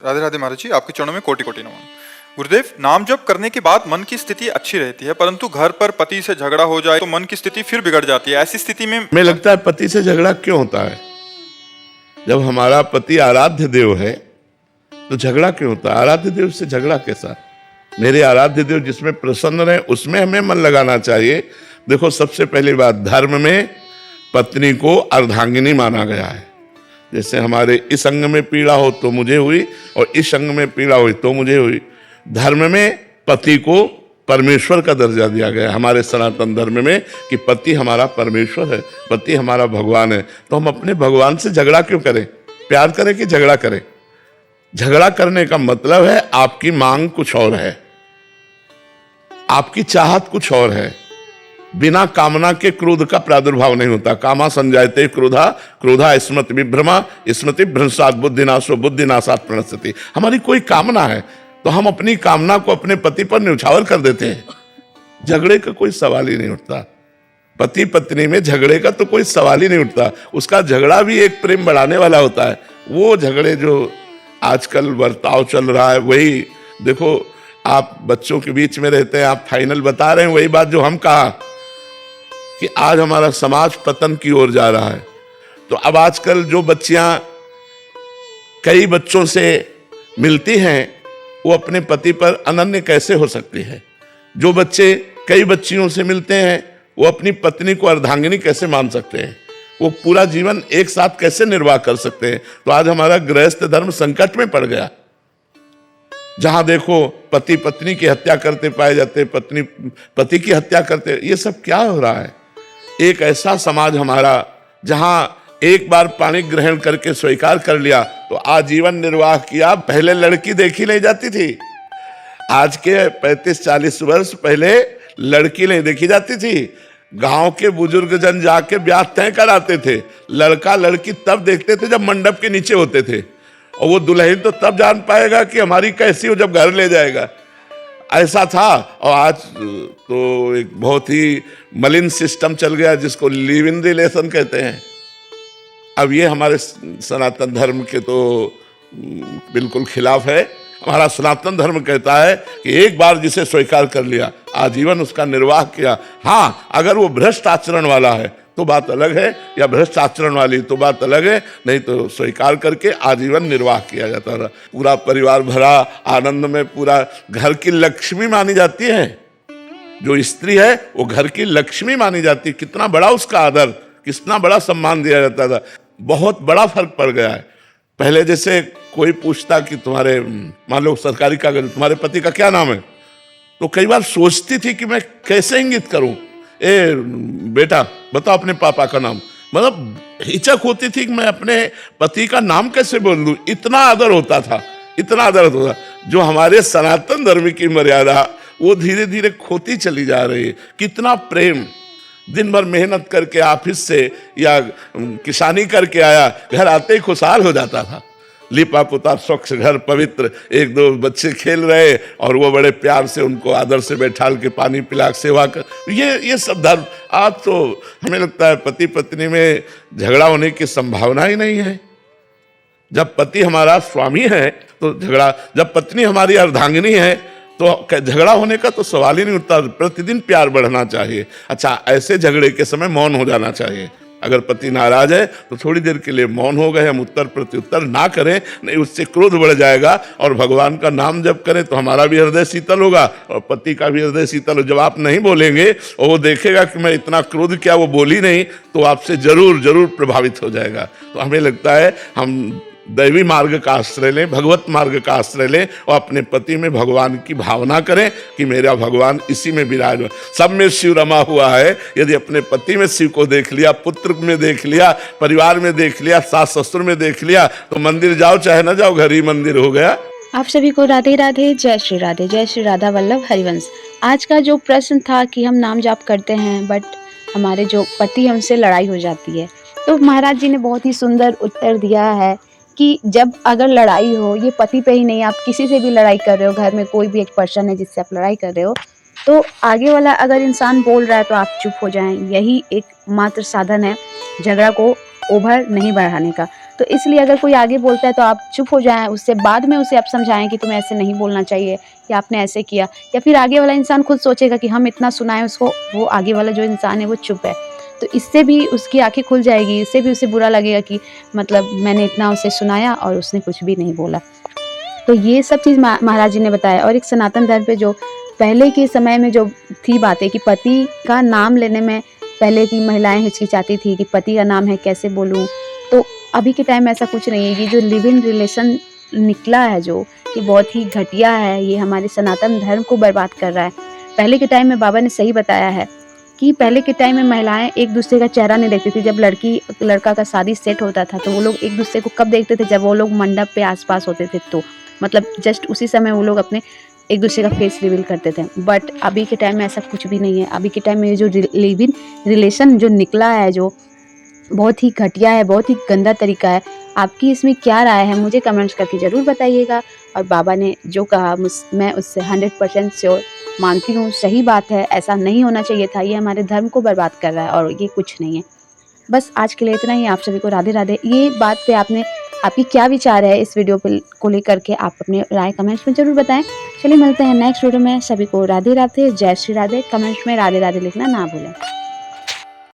राधे राधे महाराज जी, आपके चरणों में कोटि कोटि नमन। गुरुदेव, नाम जप करने के बाद मन की स्थिति अच्छी रहती है, परंतु घर पर पति से झगड़ा हो जाए तो मन की स्थिति फिर बिगड़ जाती है। ऐसी स्थिति में हमें लगता है पति से झगड़ा क्यों होता है? जब हमारा पति आराध्य देव है तो झगड़ा क्यों होता है? आराध्य देव से झगड़ा कैसा? मेरे आराध्य देव जिसमें प्रसन्न रहे उसमें हमें मन लगाना चाहिए। देखो, सबसे पहली बात, धर्म में पत्नी को अर्धांगिनी माना गया है। जैसे हमारे इस अंग में पीड़ा हो तो मुझे हुई और इस अंग में पीड़ा हुई तो मुझे हुई। धर्म में पति को परमेश्वर का दर्जा दिया गया है हमारे सनातन धर्म में, कि पति हमारा परमेश्वर है, पति हमारा भगवान है। तो हम अपने भगवान से झगड़ा क्यों करें? प्यार करें कि झगड़ा करें? झगड़ा करने का मतलब है आपकी मांग कुछ और है, आपकी चाहत कुछ और है। बिना कामना के क्रोध का प्रादुर्भाव नहीं होता। कामा संजायते क्रोधा, क्रोधा स्मृति विभ्रमा, स्मृति भ्रंशात् बुद्धिनाशो, बुद्धिनाशात् प्रणश्यति। हमारी कोई कामना है तो हम अपनी कामना को अपने पति पर न्यौछावर कर देते हैं। झगड़े का कोई सवाल ही नहीं उठता। पति पत्नी में झगड़े का तो कोई सवाल ही नहीं उठता। उसका झगड़ा भी एक प्रेम बढ़ाने वाला होता है। वो झगड़े जो आजकल बर्ताव चल रहा है, वही देखो, आप बच्चों के बीच में रहते हैं, आप फाइनल बता रहे हैं वही बात जो हम कहा कि आज हमारा समाज पतन की ओर जा रहा है। तो अब आजकल जो बच्चियां कई बच्चों से मिलती हैं वो अपने पति पर अनन्य कैसे हो सकती है? जो बच्चे कई बच्चियों से मिलते हैं वो अपनी पत्नी को अर्धांगिनी कैसे मान सकते हैं? वो पूरा जीवन एक साथ कैसे निर्वाह कर सकते हैं? तो आज हमारा गृहस्थ धर्म संकट में पड़ गया। जहां देखो पति पत्नी की हत्या करते पाए जाते, पत्नी पति की हत्या करते। ये सब क्या हो रहा है? एक ऐसा समाज हमारा जहां एक बार पानी ग्रहण करके स्वीकार कर लिया तो आजीवन निर्वाह किया। पहले लड़की देखी नहीं जाती थी, आज के 35-40 वर्ष पहले लड़की नहीं देखी जाती थी। गांव के बुजुर्ग जन जाके ब्याह तय कराते थे। लड़का लड़की तब देखते थे जब मंडप के नीचे होते थे, और वो दुल्हन तो तब जान पाएगा कि हमारी कैसी हो जब घर ले जाएगा। ऐसा था। और आज तो एक बहुत ही मलिन सिस्टम चल गया जिसको लिव इन रिलेशन कहते हैं। अब ये हमारे सनातन धर्म के तो बिल्कुल खिलाफ है। हमारा सनातन धर्म कहता है कि एक बार जिसे स्वीकार कर लिया आजीवन उसका निर्वाह किया। हाँ, अगर वो भ्रष्ट आचरण वाला है तो बात अलग है, या भ्रष्ट आचरण वाली तो बात अलग है, नहीं तो स्वीकार करके आजीवन निर्वाह किया जाता था। पूरा परिवार भरा आनंद में, पूरा घर की लक्ष्मी मानी जाती है। जो स्त्री है वो घर की लक्ष्मी मानी जाती है। कितना बड़ा उसका आदर, कितना बड़ा सम्मान दिया जाता था। बहुत बड़ा फर्क पड़ गया है। पहले जैसे कोई पूछता कि तुम्हारे, मान लो सरकारी कागज, तुम्हारे पति का क्या नाम है, तो कई बार सोचती थी कि मैं कैसे इंगित करूं। ए बेटा बताओ अपने पापा का नाम। मतलब हिचक होती थी कि मैं अपने पति का नाम कैसे बोल दूं। इतना आदर होता था, इतना आदर होता था। जो हमारे सनातन धर्म की मर्यादा वो धीरे धीरे खोती चली जा रही है। कितना प्रेम, दिन भर मेहनत करके ऑफिस से या किसानी करके आया, घर आते ही खुशहाल हो जाता था। लिपा पुता, स्वच्छ घर, पवित्र, एक दो बच्चे खेल रहे और वो बड़े प्यार से उनको आदर से बैठाल के पानी पिला सेवा कर। ये सब धर्म। आज तो हमें लगता है पति पत्नी में झगड़ा होने की संभावना ही नहीं है। जब पति हमारा स्वामी है तो झगड़ा, जब पत्नी हमारी अर्धांगिनी है तो झगड़ा होने का तो सवाल ही नहीं उठता। प्रतिदिन प्यार बढ़ना चाहिए। अच्छा, ऐसे झगड़े के समय मौन हो जाना चाहिए। अगर पति नाराज है तो थोड़ी देर के लिए मौन हो गए, हम उत्तर प्रत्युत्तर ना करें, नहीं उससे क्रोध बढ़ जाएगा। और भगवान का नाम जब करें तो हमारा भी हृदय शीतल होगा और पति का भी हृदय शीतल हो। जब आप नहीं बोलेंगे और वो देखेगा कि मैं इतना क्रोध किया, वो बोली नहीं, तो आपसे जरूर जरूर प्रभावित हो जाएगा। तो हमें लगता है हम दैवी मार्ग का आश्रय लें, भगवत मार्ग का आश्रय लें और अपने पति में भगवान की भावना करें कि मेरा भगवान इसी में विराज। सब में शिव रमा हुआ है। यदि अपने पति में शिव को देख लिया, पुत्र में देख लिया, परिवार में देख लिया, सास ससुर में देख लिया, तो मंदिर जाओ चाहे ना जाओ, घर ही मंदिर हो गया। आप सभी को राधे राधे, जय श्री राधे, जय श्री राधा वल्लभ हरिवंश। आज का जो प्रश्न था कि हम नाम जाप करते हैं बट हमारे जो पति हमसे लड़ाई हो जाती है, तो महाराज जी ने बहुत ही सुंदर उत्तर दिया है कि जब अगर लड़ाई हो, ये पति पे ही नहीं, आप किसी से भी लड़ाई कर रहे हो, घर में कोई भी एक पर्सन है जिससे आप लड़ाई कर रहे हो, तो आगे वाला अगर इंसान बोल रहा है तो आप चुप हो जाएं। यही एक मात्र साधन है झगड़ा को ओवर नहीं बढ़ाने का। तो इसलिए अगर कोई आगे बोलता है तो आप चुप हो जाएं, उससे बाद में उसे आप समझाएं कि तुम्हें ऐसे नहीं बोलना चाहिए या आपने ऐसे किया, या फिर आगे वाला इंसान खुद सोचेगा कि हम इतना सुनाएं उसको, वो आगे वाला जो इंसान है वो चुप है, तो इससे भी उसकी आंखें खुल जाएगी, इससे भी उसे बुरा लगेगा कि मतलब मैंने इतना उसे सुनाया और उसने कुछ भी नहीं बोला। तो ये सब चीज़ महाराज जी ने बताया। और एक सनातन धर्म पे जो पहले के समय में जो थी बातें कि पति का नाम लेने में पहले की महिलाएं हिचकिचाती थी कि पति का नाम है कैसे बोलूं, तो अभी के टाइम में ऐसा कुछ नहीं है। ये जो लिव इन रिलेशन निकला है जो, ये बहुत ही घटिया है, ये हमारे सनातन धर्म को बर्बाद कर रहा है। पहले के टाइम में बाबा ने सही बताया है कि पहले के टाइम में महिलाएं एक दूसरे का चेहरा नहीं देखती थी। जब लड़की लड़का का शादी सेट होता था तो वो लोग एक दूसरे को कब देखते थे, जब वो लोग मंडप पे आसपास होते थे, तो मतलब जस्ट उसी समय वो लोग अपने एक दूसरे का फेस रिवील करते थे। बट अभी के टाइम में ऐसा कुछ भी नहीं है। अभी के टाइम में ये जो लिव इन रिलेशन जो निकला है जो बहुत ही घटिया है, बहुत ही गंदा तरीका है। आपकी इसमें क्या राय है मुझे कमेंट्स करके ज़रूर बताइएगा। और बाबा ने जो कहा मैं उससे 100% श्योर मानती हूँ, सही बात है, ऐसा नहीं होना चाहिए था। ये हमारे धर्म को बर्बाद कर रहा है और ये कुछ नहीं है। बस आज के लिए इतना ही। आप सभी को राधे राधे। ये बात पे आपकी क्या विचार है इस वीडियो को लेकर के, आप अपने राय कमेंट्स में ज़रूर बताएं। चलिए मिलते हैं नेक्स्ट वीडियो में। सभी को राधे राधे, जय श्री राधे। कमेंट्स में राधे राधे लिखना ना भूलें।